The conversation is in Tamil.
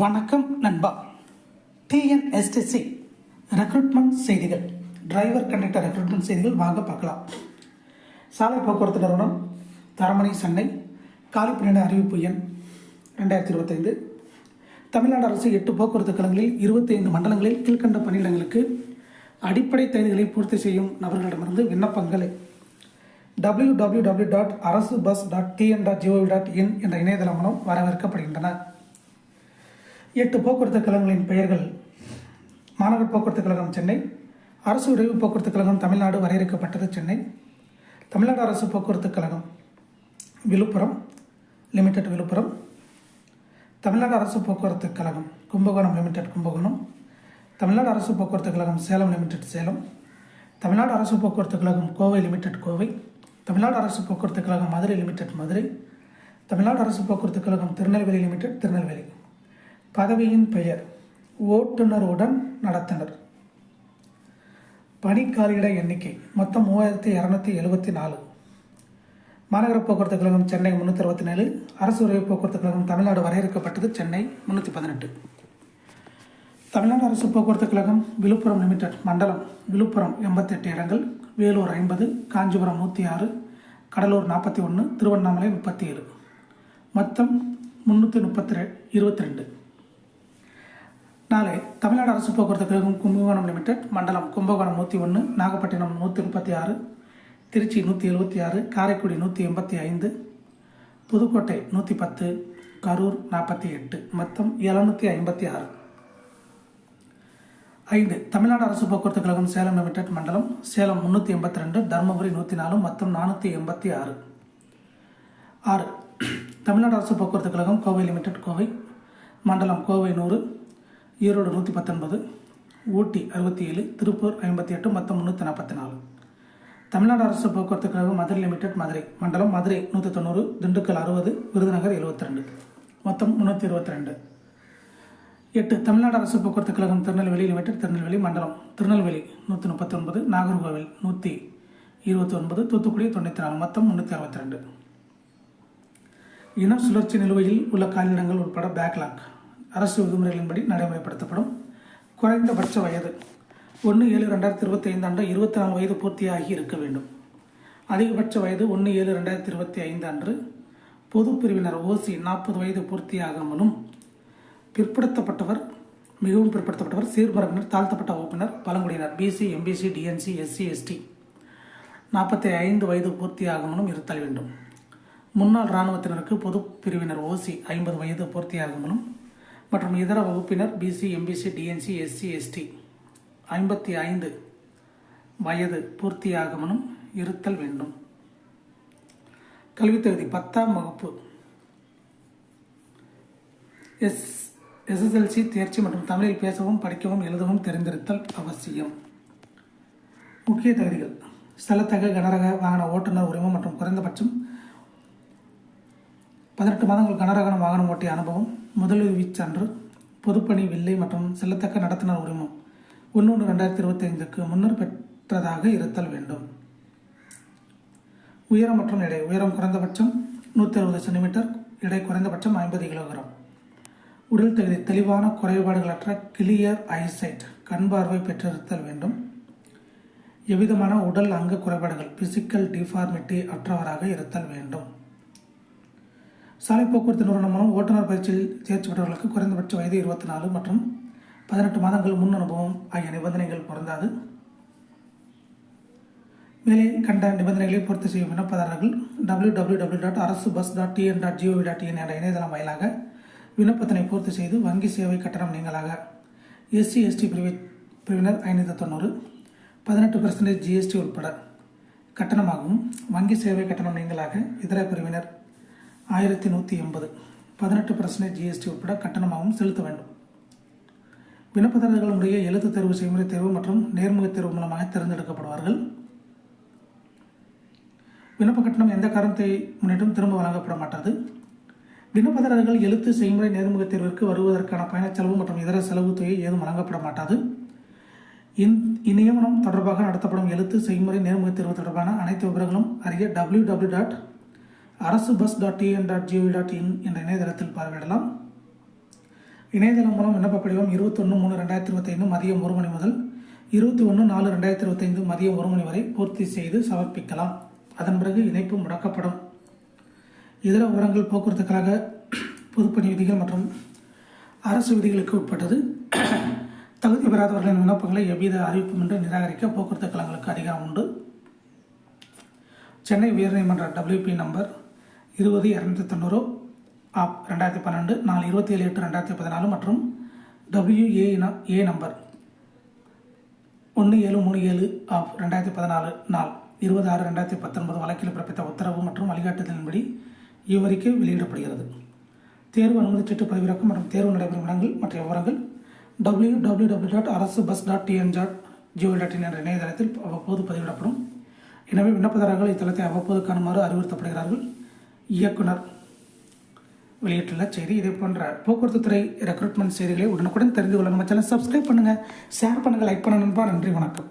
வணக்கம் நண்பா. டிஎன்எஸ்டிசி ரெக்ரூட்மெண்ட் செய்திகள், டிரைவர் கண்டக்டர் ரெக்ரூட்மெண்ட் செய்திகள் வாங்க பார்க்கலாம். சாலை போக்குவரத்து நிறுவனம் தரமணி சென்னை காலிப்பணியிட அறிவிப்பு எண் 2025. தமிழ்நாடு அரசு 8 போக்குவரத்து கழகங்களில் 25 மண்டலங்களில் கீழ்கண்ட பணியிடங்களுக்கு அடிப்படை தகுதிகளை பூர்த்தி செய்யும் நபர்களிடமிருந்து விண்ணப்பங்களை www.arasubus.tn.gov.in என்ற இணையதளம் மூலம் வரவேற்கப்படுகின்றன. 8 போக்குவரத்து கழகங்களின் பெயர்கள்: மாநகர போக்குவரத்து கழகம் சென்னை, அரசு விரைவு போக்குவரத்து கழகம் தமிழ்நாடு வரையறுக்கப்பட்டது சென்னை, தமிழ்நாடு அரசு போக்குவரத்து கழகம் விழுப்புரம் லிமிடெட் விழுப்புரம், தமிழ்நாடு அரசு போக்குவரத்து கழகம் கும்பகோணம் லிமிடெட் கும்பகோணம், தமிழ்நாடு அரசு போக்குவரத்து கழகம் சேலம் லிமிடெட் சேலம், தமிழ்நாடு அரசு போக்குவரத்து கழகம் கோவை லிமிடெட் கோவை, தமிழ்நாடு அரசு போக்குவரத்து கழகம் மதுரை லிமிடெட் மதுரை, தமிழ்நாடு அரசு போக்குவரத்து கழகம் திருநெல்வேலி லிமிடெட் திருநெல்வேலி. பதவியின் பெயர்: ஓட்டுநருடன் நடத்துனர். பணிக்காலியிட எண்ணிக்கை மொத்தம் 3274. மாநகர போக்குவரத்து கழகம் சென்னை 367, அரசு விரைவு போக்குவரத்து கழகம் தமிழ்நாடு வரையறுக்கப்பட்டது சென்னை 318. தமிழ்நாடு அரசு போக்குவரத்து கழகம் விழுப்புரம் லிமிடெட் மண்டலம் விழுப்புரம் 88 இடங்கள், வேலூர் 50, காஞ்சிபுரம் 106, கடலூர் 41, திருவண்ணாமலை 37, மொத்தம் 322. நாளை தமிழ்நாடு அரசு போக்குவரத்து கழகம் கும்பகோணம் லிமிடெட் மண்டலம் கும்பகோணம் 101, நாகப்பட்டினம் 136, திருச்சி 176, காரைக்குடி 185, புதுக்கோட்டை 110, கரூர் 48, மொத்தம் 756. 5. தமிழ்நாடு அரசு போக்குவரத்து கழகம் சேலம் லிமிடெட் மண்டலம் சேலம் 382, தருமபுரி 104, மொத்தம் 486. 6. தமிழ்நாடு அரசு போக்குவரத்து கழகம் கோவை லிமிடெட் கோவை மண்டலம் கோவை 100, ஈரோடு 119, ஊட்டி 67, திருப்பூர் 58, மொத்தம் 344. தமிழ்நாடு அரசு போக்குவரத்து கழகம் மதுரை லிமிடெட் மதுரை மண்டலம் மதுரை 190, திண்டுக்கல் 60, விருதுநகர் 72, மொத்தம் 322. 8. தமிழ்நாடு அரசு போக்குவரத்து கழகம் திருநெல்வேலி லிமிடெட் திருநெல்வேலி மண்டலம் திருநெல்வேலி 139, நாகர்கோவில் 129, தூத்துக்குடி 94, மொத்தம் 362. இன சுழற்சி நிலுவையில் உள்ள காலியிடங்கள் உட்பட பேக்லாக் அரசு விதிமுறைகளின்படி நடைமுறைப்படுத்தப்படும். குறைந்தபட்ச வயது 1/7/2025 அன்று 24 வயது பூர்த்தியாகி இருக்க வேண்டும். அதிகபட்ச வயது 1/7/2025 அன்று பொது பிரிவினர் OC 40 வயது பூர்த்தியாகாமலும், பிற்படுத்தப்பட்டவர் மிகவும் பிற்படுத்தப்பட்டவர், சீர்மரபினர், தாழ்த்தப்பட்ட வகுப்பினர், பழங்குடியினர் BC MBC DNC SC ST 45 வயது பூர்த்தியாகாமலும் இருத்தல் வேண்டும். முன்னாள் இராணுவத்தினருக்கு பொது பிரிவினர் OC 50 வயது பூர்த்தியாகாமலும் மற்றும் இதர வகுப்பினர் BC MBC DNC SC ST 55 வயது பூர்த்தியாகாமலும் இருத்தல் வேண்டும். கல்வித் தகுதி 10ஆம் வகுப்பு SSLC தேர்ச்சி மற்றும் தமிழில் பேசவும் படிக்கவும் எழுதவும் தெரிந்திருத்தல் அவசியம். முக்கிய தகுதிகள்: ஸ்தலத்தக கனரக வாகன ஓட்டுநர் உரிமம் மற்றும் குறைந்தபட்சம் 18 மாதங்கள் கனரக வாகனம் ஓட்டிய அனுபவம், முதலுதவி சான்று, பொதுப்பணி வில்லை மற்றும் செல்லத்தக்க நடத்துனர் உரிமம் 1/1/2025க்கு முன்னர் பெற்றதாக இருத்தல் வேண்டும். உயரம் மற்றும் எடை: உயரம் குறைந்தபட்சம் 160 சென்டிமீட்டர், எடை குறைந்தபட்சம் 50 கிலோகிராம். உடல் தகுதி: தெளிவான குறைபாடுகளற்ற கிளியர் ஐசைட் கண் பார்வை பெற்றிருத்தல் வேண்டும். எவ்விதமான உடல் அங்க குறைபாடுகள் பிசிக்கல் டிஃபார்மிட்டி அற்றவராக இருத்தல் வேண்டும். சாலை போக்குவரத்து நிறுவனம் மூலம் ஓட்டுநர் பயிற்சியில் தேர்ச்சி பெற்றவர்களுக்கு குறைந்தபட்ச வயது 24 மற்றும் 18 மாதங்கள் முன் அனுபவம் ஆகிய நிபந்தனைகள் பொருந்தாது. மேலே கண்ட நிபந்தனைகளை பூர்த்தி செய்யும் விண்ணப்பதாரர்கள் www.arasubus.tn.gov.in என்ற இணையதளம் வாயிலாக விண்ணப்பத்தினை பூர்த்தி செய்து வங்கி சேவை கட்டணம் நீங்களாக SC ST பிரிவினர் 590, 18% GST உட்பட கட்டணமாகவும், வங்கி சேவை கட்டணம் நீங்களாக இதர பிரிவினர் 1180, 18% GST உட்பட கட்டணமாகவும் செலுத்த வேண்டும். விண்ணப்பதாரர்கள் முறையே எழுத்து தேர்வு, செய்முறை தேர்வு மற்றும் நேர்முக தேர்வு மூலமாக தேர்ந்தெடுக்கப்படுவார்கள். விண்ணப்ப கட்டணம் எந்த காரணத்தை முன்னிட்டும் திரும்ப வழங்கப்பட மாட்டாது. விண்ணப்பதாரர்கள் எழுத்து, செய்முறை, நேர்முக தேர்விற்கு வருவதற்கான பயணச் செலவு மற்றும் இதர செலவு தொகை ஏதும் வழங்கப்பட மாட்டாது. இந்நியமனம் தொடர்பாக நடத்தப்படும் எழுத்து, செய்முறை, நேர்முக தேர்வு தொடர்பான அனைத்து விவரங்களும் அறிய www.arasubus.tn.gov.in என்ற இணையதளத்தில் பார்வையிடலாம். இணையதளம் மூலம் விண்ணப்ப படிவம் 21/3/2025 மதியம் 1 மணி முதல் 21/4/2025 மதியம் 1 மணி வரை பூர்த்தி செய்து சமர்ப்பிக்கலாம். அதன் பிறகு இணைப்பு முடக்கப்படும். இதர விவரங்கள் போக்குவரத்து கழக பொதுப்பணி விதிகள் மற்றும் அரசு விதிகளுக்கு உட்பட்டது. தகுதி பெறாதவர்களின் விண்ணப்பங்களை எவ்வித அறிவிப்புமின்றி நிராகரிக்க போக்குவரத்து கழகங்களுக்கு அதிகாரம் உண்டு. சென்னை உயர்நீதிமன்ற WP நம்பர் 20-290 ஆப் 2012 நாள் 27/8/2014 மற்றும் WA நம்பர் 1737 ஆப் 2014 நாள் 20/6/2019 வழக்கில் பிறப்பித்த உத்தரவு மற்றும் வழிகாட்டுதலின்படி இவ்வறிக்கை வெளியிடப்படுகிறது. தேர்வு அனுமதிச்சீட்டு பதிவிறக்கம் மற்றும் தேர்வு நடைபெறும் இடங்கள் மற்ற விவரங்கள் www.arasubus.tn.gov.in என்ற இணையதளத்தில் அவ்வப்போது பதிவிடப்படும். எனவே விண்ணப்பதாரர்கள் இத்தளத்தை அவ்வப்போது காணுமாறு அறிவுறுத்தப்படுகிறார்கள். இயக்குனர் வெளியிட்டுள்ள செய்தி. இதே போன்ற போக்குவரத்து துறை ரெக்ரூட்மெண்ட் செய்திகளை உடனுக்குடன் தெரிந்து கொள்ள நம்ம சேனல் சப்ஸ்கிரைப் பண்ணுங்கள், ஷேர் பண்ணுங்கள், லைக் பண்ணுங்கள். நன்றி, வணக்கம்.